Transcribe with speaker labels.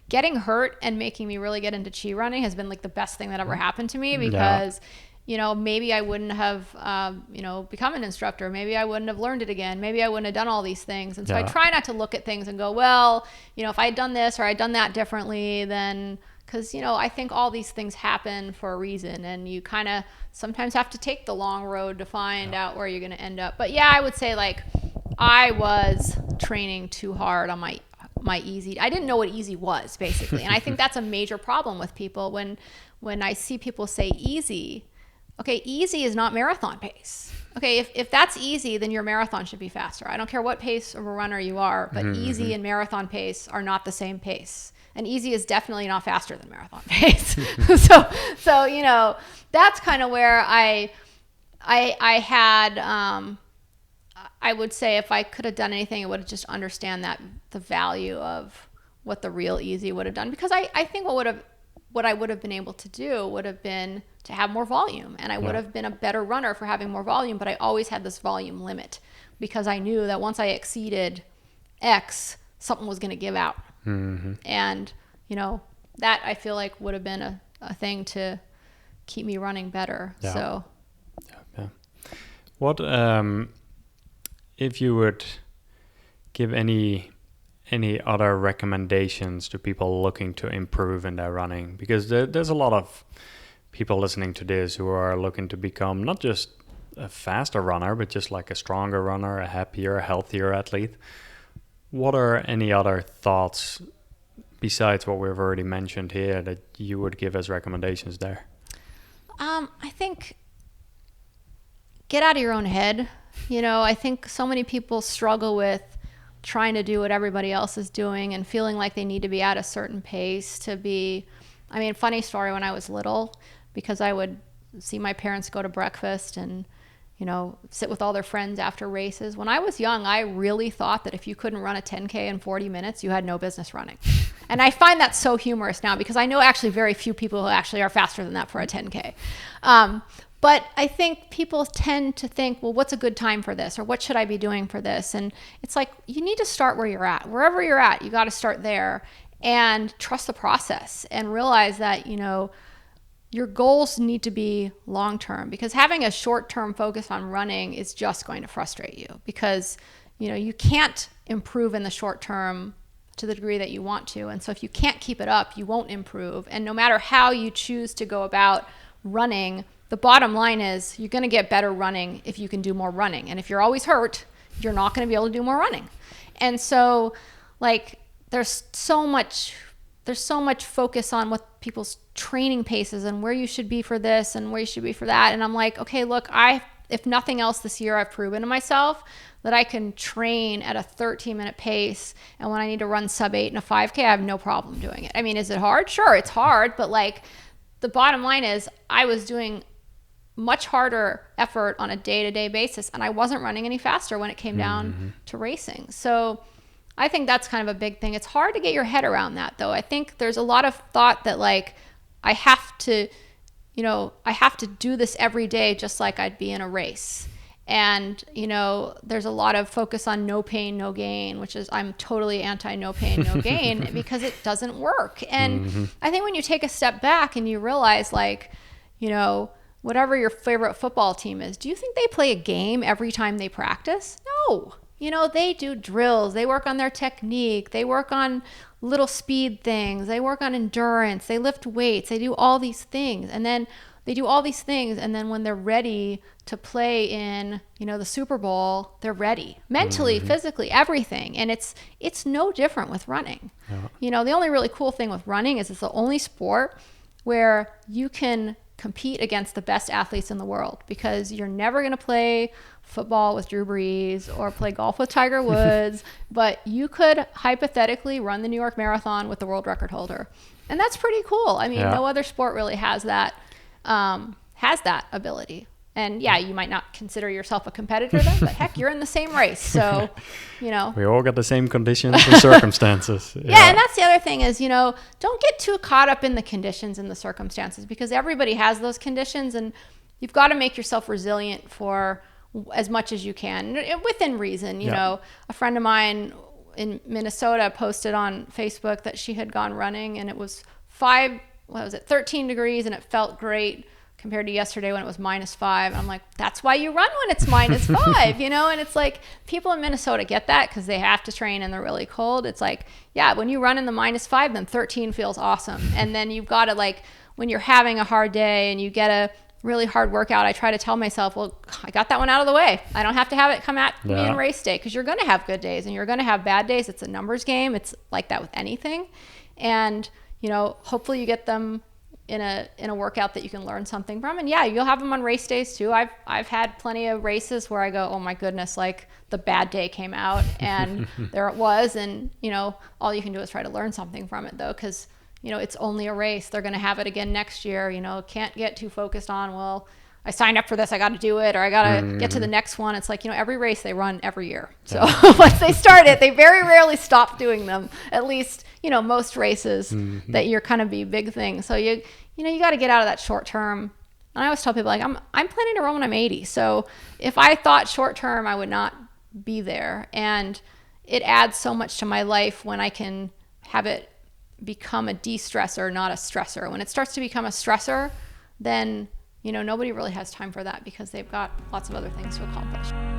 Speaker 1: Getting hurt and making me really get into chi running has been like the best thing that ever happened to me, because maybe I wouldn't have, become an instructor. Maybe I wouldn't have learned it again. Maybe I wouldn't have done all these things. And so I try not to look at things and go, well, if I had done this or I'd done that differently, then, because, I think all these things happen for a reason, and you kind of sometimes have to take the long road to find out where you're going to end up. But I would say like I was training too hard on my easy. I didn't know what easy was, basically. And I think that's a major problem with people when I see people say easy. Okay, easy is not marathon pace. Okay, if that's easy, then your marathon should be faster. I don't care what pace of a runner you are, but easy and marathon pace are not the same pace. And easy is definitely not faster than marathon pace. so that's kind of where I had, I would say if I could have done anything, it would have just understand that the value of what the real easy would have done. Because I think what I would have been able to do would have been to have more volume, and I would have been a better runner for having more volume. But I always had this volume limit because I knew that once I exceeded X, something was going to give out. And that I feel like would have been a thing to keep me running better. So
Speaker 2: what if you would give any other recommendations to people looking to improve in their running? Because there's a lot of people listening to this who are looking to become not just a faster runner, but just like a stronger runner, a happier, healthier athlete. What are any other thoughts besides what we've already mentioned here that you would give as recommendations there?
Speaker 1: I think get out of your own head. I think so many people struggle with trying to do what everybody else is doing and feeling like they need to be at a certain pace to be. Funny story, when I was little, because I would see my parents go to breakfast and sit with all their friends after races. When I was young, I really thought that if you couldn't run a 10K in 40 minutes, you had no business running. And I find that so humorous now, because I know actually very few people who actually are faster than that for a 10K. But I think people tend to think, well, what's a good time for this? Or what should I be doing for this? And it's like, you need to start where you're at. Wherever you're at, you got to start there and trust the process and realize that, your goals need to be long-term, because having a short-term focus on running is just going to frustrate you, because, you can't improve in the short term to the degree that you want to. And so if you can't keep it up, you won't improve. And no matter how you choose to go about running, the bottom line is you're going to get better running if you can do more running. And if you're always hurt, you're not going to be able to do more running. And so like there's so much focus on what people's training paces and where you should be for this and where you should be for that. And I'm like, okay, look, if nothing else this year, I've proven to myself that I can train at a 13-minute pace. And when I need to run sub 8 in a 5K, I have no problem doing it. Is it hard? Sure, it's hard. But like the bottom line is I was doing much harder effort on a day-to-day basis, and I wasn't running any faster when it came down to racing. So I think that's kind of a big thing. It's hard to get your head around that, though. I think there's a lot of thought that like I have to do this every day just like I'd be in a race. And, there's a lot of focus on no pain, no gain, which is I'm totally anti no pain, no gain because it doesn't work. And I think when you take a step back and you realize like, whatever your favorite football team is, do you think they play a game every time they practice? No. They do drills, they work on their technique, they work on little speed things, they work on endurance, they lift weights, they do all these things. And then when they're ready to play in, the Super Bowl, they're ready. Mentally, physically, everything. And it's no different with running. The only really cool thing with running is it's the only sport where you can compete against the best athletes in the world, because you're never going to play football with Drew Brees or play golf with Tiger Woods, but you could hypothetically run the New York Marathon with the world record holder. And that's pretty cool. No other sport really has that ability. And you might not consider yourself a competitor then, but heck, you're in the same race. So, we
Speaker 2: all got the same conditions and circumstances.
Speaker 1: Yeah. And that's the other thing is, don't get too caught up in the conditions and the circumstances, because everybody has those conditions, and you've got to make yourself resilient for as much as you can within reason. A friend of mine in Minnesota posted on Facebook that she had gone running, and it was 13 degrees, and it felt great compared to yesterday when it was -5. And I'm like, that's why you run when it's -5, you know? And it's like, people in Minnesota get that because they have to train and they're really cold. It's like, yeah, when you run in the -5, then 13 feels awesome. And then you've got to, like, when you're having a hard day and you get a really hard workout, I try to tell myself, well, I got that one out of the way. I don't have to have it come at me in race day, because you're going to have good days and you're going to have bad days. It's a numbers game. It's like that with anything. And, you know, hopefully you get them in a workout that you can learn something from. And yeah, you'll have them on race days too. I've had plenty of races where I go, oh my goodness, like the bad day came out and there it was. And, you know, all you can do is try to learn something from it though, because, you know, it's only a race. They're going to have it again next year. You know, can't get too focused on, well, I signed up for this, I got to do it, or I got to get to the next one. It's like, you know, every race they run every year. So once they start it, they very rarely stop doing them. At least, you know, most races that you're kind of be big things. So you know, you got to get out of that short term. And I always tell people, like, I'm planning to run when I'm 80. So if I thought short term, I would not be there. And it adds so much to my life when I can have it become a de-stressor, not a stressor. When it starts to become a stressor, then, you know, nobody really has time for that because they've got lots of other things to accomplish.